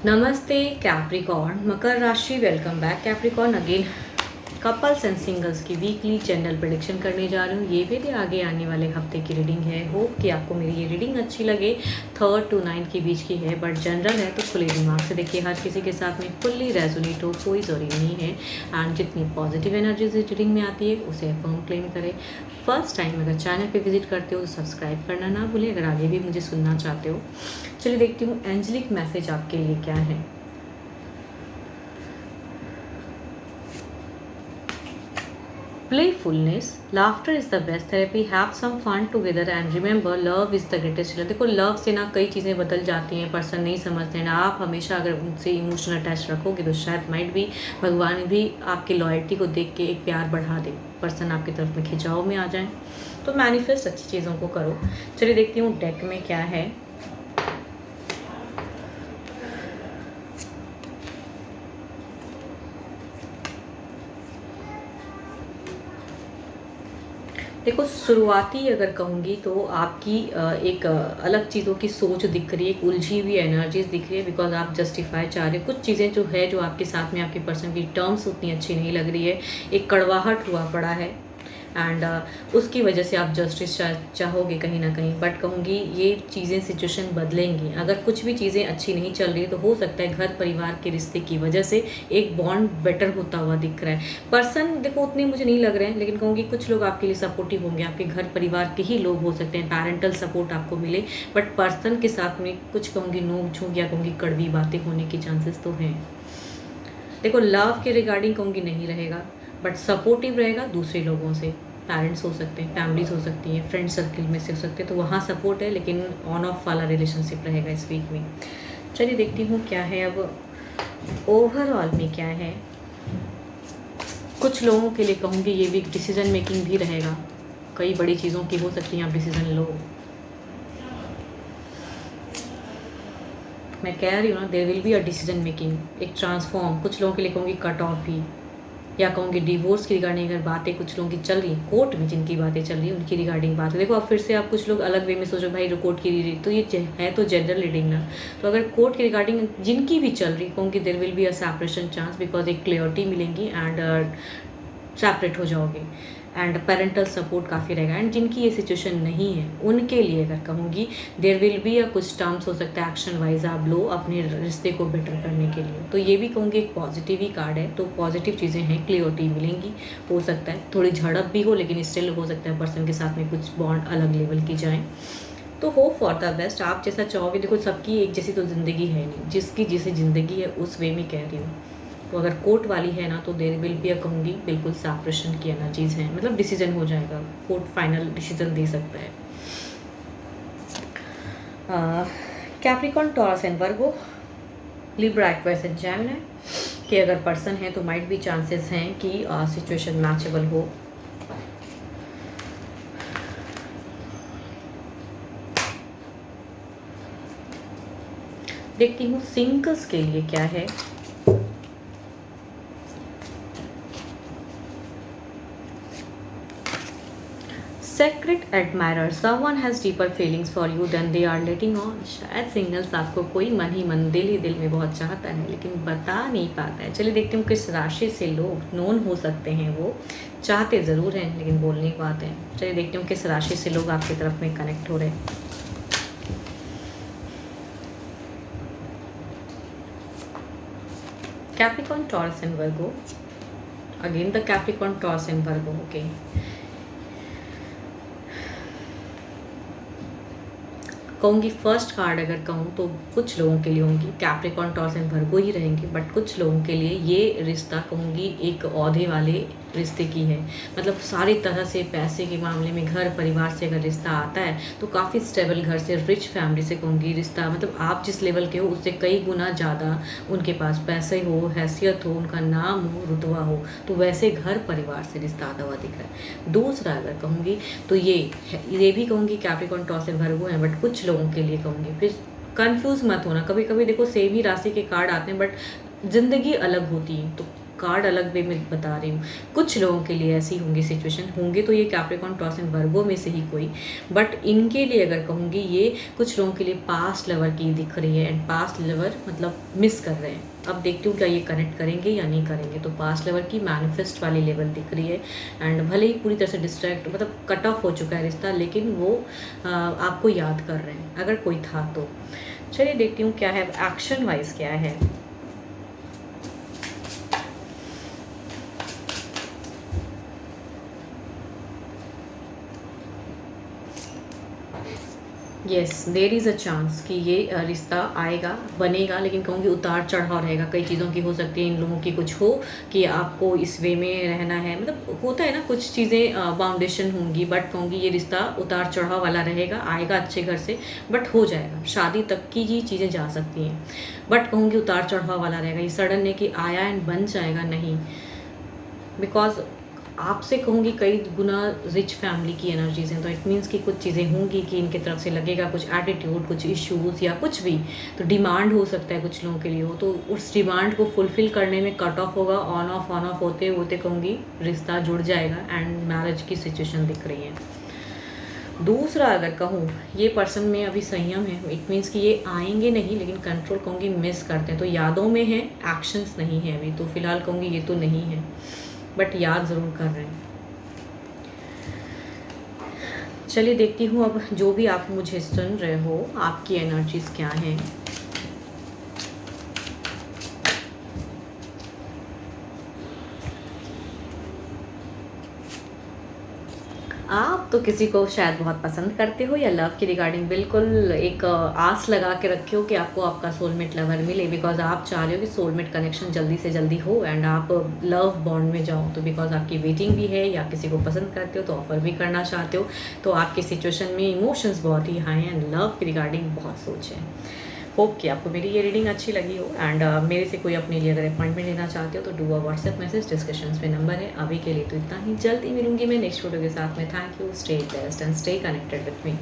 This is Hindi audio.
नमस्ते कैप्रिकॉर्न मकर राशि। Welcome back Capricorn again. Couples and singles की वीकली जनरल प्रेडिक्शन करने जा रही हूँ। ये मेरे आगे आने वाले हफ्ते की रीडिंग है। होप कि आपको मेरी ये रीडिंग अच्छी लगे। 3rd to 9th के बीच की है, बट जनरल है तो खुले दिमाग से देखिए। हर किसी के साथ में फुल्ली रेजोनेट हो, कोई ज़रूरी नहीं है। एंड जितनी पॉजिटिव एनर्जीज रीडिंग में आती है उसे अफर्म क्लेम करें। फर्स्ट टाइम अगर चैनल पे विजिट करते हो तो सब्सक्राइब करना ना भूलें, अगर आगे भी मुझे सुनना चाहते हो। चलिए देखती हूँ एंजलिक मैसेज आपके लिए क्या है। Playfulness, laughter is the best therapy. Have some fun together and remember, love is the greatest healer. देखो लव से ना कई चीज़ें बदल जाती हैं, पर्सन नहीं समझते हैं ना। आप हमेशा अगर उनसे इमोशनल अटैच रखोगे तो शायद माइट भी भगवान भी आपकी लॉयल्टी को देख के एक प्यार बढ़ा दे, पर्सन आपकी तरफ में खिंचाव में आ जाए। तो मैनिफेस्ट अच्छी चीज़ों को करो। चलिए देखती हूँ डेक में क्या है। देखो शुरुआती अगर कहूँगी तो आपकी एक अलग चीज़ों की सोच दिख रही है, एक उलझी हुई एनर्जीज दिख रही है, बिकॉज आप जस्टिफाई चाह रहे हो। कुछ चीज़ें जो है जो आपके साथ में आपके पर्सन की टर्म्स उतनी अच्छी नहीं लग रही है, एक कड़वाहट हुआ पड़ा है एंड उसकी वजह से आप जस्टिस चाहोगे कहीं ना कहीं। बट कहूँगी ये चीज़ें सिचुएशन बदलेंगी। अगर कुछ भी चीज़ें अच्छी नहीं चल रही तो हो सकता है घर परिवार के रिश्ते की वजह से एक बॉन्ड बेटर होता हुआ दिख रहा है। पर्सन देखो उतने मुझे नहीं लग रहे हैं, लेकिन कहूँगी कुछ लोग आपके लिए सपोर्टिव होंगे, आपके घर परिवार के ही लोग हो सकते हैं, पैरेंटल सपोर्ट आपको मिले। बट पर्सन के साथ में कुछ कहूँगी नोक झोंक या कहूँगी कड़वी बातें होने की चांसेस तो हैं। देखो लव के रिगार्डिंग कहूँगी नहीं रहेगा, बट सपोर्टिव रहेगा दूसरे लोगों से। पेरेंट्स हो सकते हैं, फैमिलीज हो सकती हैं, फ्रेंड सर्किल में से हो सकते हैं, तो वहाँ सपोर्ट है, लेकिन ऑन ऑफ वाला रिलेशनशिप रहेगा इस वीक में। चलिए देखती हूँ क्या है अब ओवरऑल में क्या है। कुछ लोगों के लिए कहूँगी ये वीक डिसीजन मेकिंग भी रहेगा, कई बड़ी चीज़ों की हो सकती है आप डिसीजन लो। मैं कह रही हूँ ना, there will be a decision making, एक ट्रांसफॉर्म। कुछ लोगों के लिए कहूँगी कट ऑफ भी, या कहूँगी डिवोर्स की रिगार्डिंग अगर बातें कुछ लोगों की चल रही हैं, कोर्ट में जिनकी बातें चल रही हैं उनकी रिगार्डिंग बात है। देखो अब फिर से आप कुछ लोग अलग वे में सोचो भाई कोर्ट की रीडिंग तो ये है तो जनरल रीडिंग ना। तो अगर कोर्ट की रिगार्डिंग जिनकी भी चल रही कहूँगी there will be a separation chance, because एक क्लियरिटी मिलेंगी एंड सेपरेट हो जाओगे। एंड पेरेंटल सपोर्ट काफ़ी रहेगा। एंड जिनकी ये सिचुएशन नहीं है उनके लिए अगर कहूँगी देयर विल बी अ कुछ टर्म्स हो सकता है एक्शन वाइज आप लो अपने रिश्ते को बेटर करने के लिए। तो ये भी कहूँगी एक पॉजिटिव ही कार्ड है, तो पॉजिटिव चीज़ें हैं, क्लियरिटी मिलेंगी। हो सकता है थोड़ी झड़प भी हो, लेकिन स्टिल हो सकता है पर्सन के साथ में कुछ बॉन्ड अलग लेवल की जाए। तो होप फॉर द बेस्ट, आप जैसा चाहोगे। देखो सबकी एक जैसी तो ज़िंदगी है नहीं, जिसकी जैसी ज़िंदगी है उस वे में कह रही हूँ। तो अगर कोर्ट वाली है ना तो देर विल भी कहूँगी बिल्कुल सेपरेशन की एनर्जीज हैं, मतलब डिसीजन हो जाएगा, कोर्ट फाइनल डिसीजन दे सकता है। Capricorn, taurus and Virgo, Libra, Aquarius and Gemini कि अगर पर्सन है तो माइट भी चांसेस हैं कि सिचुएशन मैचेबल हो। देखती हूँ सिंगल्स के लिए क्या है। Secret admirer, someone has deeper feelings for you than they are letting on। शायद सिंगल्स आपको कोई मन ही मन दिल ही दिल में बहुत चाहता है, लेकिन बता नहीं पाता है। चलिए देखती हूँ किस राशि से लोग नोन हो सकते हैं। वो चाहते ज़रूर हैं लेकिन बोल नहीं पाते हैं। चलिए देखती हूँ किस राशि से लोग आपकी तरफ में कनेक्ट हो रहे हैं। Capricorn, taurus and Virgo, again the Capricorn, taurus and Virgo. Okay, कहूँगी फर्स्ट कार्ड अगर कहूँ तो कुछ लोगों के लिए होंगी कैप्रिकॉर्न, टॉरस एंड वर्गो ही रहेंगे, बट कुछ लोगों के लिए ये रिश्ता कहूँगी एक औहदे वाले रिश्ते की है। मतलब सारी तरह से पैसे के मामले में घर परिवार से अगर रिश्ता आता है तो काफ़ी स्टेबल घर से, रिच फैमिली से कहूँगी रिश्ता, मतलब आप जिस लेवल के हो उससे कई गुना ज़्यादा उनके पास पैसे हो, हैसियत हो, उनका नाम हो, रुतबा हो, तो वैसे घर परिवार से रिश्ता आता हुआ दिख रहा है। दूसरा अगर कहूँगी तो ये भी कहूँगी कैप्रिकॉर्न, टॉरस एंड वर्गो हैं, बट कुछ लोगों के लिए कहूँगी फिर कंफ्यूज मत होना। कभी कभी देखो सेम ही राशि के कार्ड आते हैं बट ज़िंदगी अलग होती है, तो कार्ड अलग वे में बता रही हूँ। कुछ लोगों के लिए ऐसी होंगी सिचुएशन, होंगे तो ये कैप्रिकॉर्न, टॉरस एंड वर्गो में से ही कोई, बट इनके लिए अगर कहूँगी ये कुछ लोगों के लिए पास्ट लवर की दिख रही है, एंड पास्ट लवर मतलब मिस कर रहे हैं। अब देखती हूँ क्या ये कनेक्ट करेंगे या नहीं करेंगे। तो पास्ट लेवल की मैनिफेस्ट वाली लेवल दिख रही है, एंड भले ही पूरी तरह से डिस्ट्रैक्ट मतलब कट ऑफ हो चुका है रिश्ता, लेकिन वो आपको याद कर रहे हैं अगर कोई था तो। चलिए देखती हूँ क्या है एक्शन वाइज क्या है। Yes, there is a chance कि ये रिश्ता आएगा, बनेगा, लेकिन कहूँगी उतार चढ़ाव रहेगा। कई चीज़ों की हो सकती है, इन लोगों की कुछ हो कि आपको इस वे में रहना है, मतलब होता है ना कुछ चीज़ें बाउंडेशन होंगी, बट कहूँगी ये रिश्ता उतार चढ़ाव वाला रहेगा। आएगा अच्छे घर से, बट हो जाएगा, शादी तक की ये चीज़ें जा सकती हैं, बट कहूँगी उतार चढ़ाव वाला रहेगा। ये सडन है कि आया एंड बन जाएगा, नहीं, बिकॉज आपसे कहूँगी कई गुना रिच फैमिली की एनर्जीज हैं, तो इट मीन्स कि कुछ चीज़ें होंगी कि इनके तरफ से लगेगा कुछ एटीट्यूड, कुछ इश्यूज़ या कुछ भी, तो डिमांड हो सकता है कुछ लोगों के लिए हो, तो उस डिमांड को फुलफ़िल करने में कट ऑफ होगा, ऑन ऑफ होते होते कहूँगी रिश्ता जुड़ जाएगा एंड मैरिज की सिचुएशन दिख रही है। दूसरा अगर कहूँ, ये पर्सन में अभी संयम है, इट मीन्स कि ये आएंगे नहीं, लेकिन कंट्रोल कहूँगी मिस करते हैं, तो यादों में है, एक्शंस नहीं है अभी, तो फिलहाल कहूँगी ये तो नहीं है, बट याद ज़रूर कर रहे हैं। चलिए देखती हूँ अब जो भी आप मुझे सुन रहे हो, आपकी एनर्जीज क्या हैं। आप तो किसी को शायद बहुत पसंद करते हो, या लव की रिगार्डिंग बिल्कुल एक आस लगा के रखे हो कि आपको आपका सोलमेट लवर मिले, बिकॉज आप चाह रहे हो कि सोलमेट कनेक्शन जल्दी से जल्दी हो एंड आप लव बॉन्ड में जाओ, तो बिकॉज आपकी वेटिंग भी है, या किसी को पसंद करते हो तो ऑफर भी करना चाहते हो, तो आपकी सिचुएशन में इमोशंस बहुत ही हाई हैं एंड लव की रिगार्डिंग बहुत सोच है। होप कि आपको मेरी ये रीडिंग अच्छी लगी हो, एंड मेरे से कोई अपने लिए अगर अपॉइंटमेंट लेना चाहते हो तो do a WhatsApp message, discussions में नंबर है। अभी के लिए तो इतना ही, जल्दी मिलूंगी मैं नेक्स्ट वीडियो के साथ में। Thank you, stay best and stay connected with me.